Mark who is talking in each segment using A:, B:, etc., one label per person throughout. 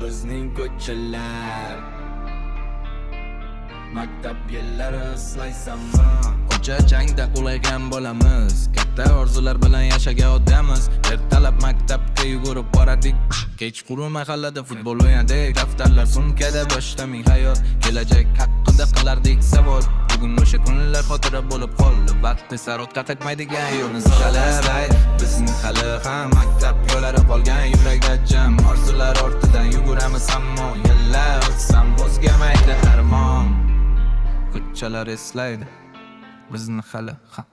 A: bizning ko'chalar. Maktab yillari eslaysanmi?
B: Ko'cha jangda ulaygan bo'lamiz, katta orzular bilan yashagan odammiz. Ertalab maktabga yugurib boradik, kechqurun mahallada futbol o'ynadik. Daftarlar sumkada boshlaming hayot, kelajak haqida qilardik savol. Bugun o'sha kunlar xotira bo'lib qoldi, vaqtni saroqqa taqmaydigan yo'lni saqlaydi. Bizning hali ham maktab yo'llari qolgan, yurakda jam orzular ortidan yuguramiz, ammo yillar o'tsam o'zgarmaydi armon. Ko'chalar eslaydi bizni hali ham.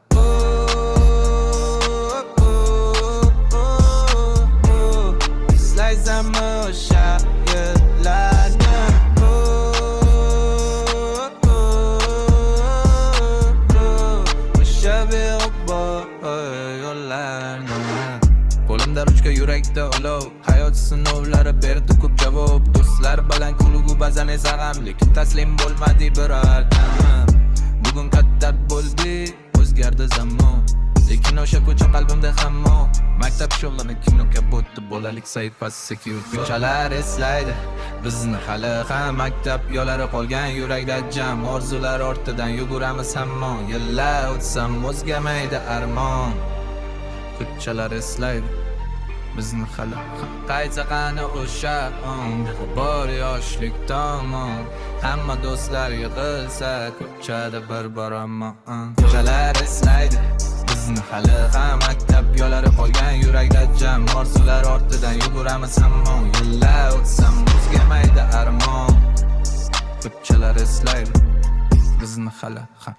B: Eslaysanmi o'sha yillarni? O'sha beg'ubor yo'llarni. Qo'limda ruchka, yurakda olov, hayot sinovlari berdi ko'p javob. Do'stlar bilan kulgu ba'zan esa g'amlik, taslim bo'lmadi birortamiz. Bugun katta bo'ldi, o'zgardi zamon, lekin o'sha ko'cha qalbimda hamon. Maktab yo'lini kinoga bo'tdi, bolalik sayfasi ko'chalar eslaydi bizni hali ham. Maktab yo'llari qolgan, yurakda jam orzular ortidan yuguramiz hamon. Yillar o'tsam o'zgarmaydi armon. Ko'chalar eslaydi bizni hali ham. Qayta qani o'sha bor yoshlik tomon, hamma do'stlar yig'ilsa ko'chada bir boraman. Ko'chalar eslaydi bizni hali ham. Maktab yo'llari qolgan, yurakda jam orzular ortidan yuguramiz hamon. Yillar o'tsam o'zgarmaydi armon. Ko'chalar eslaydi bizni hali ham.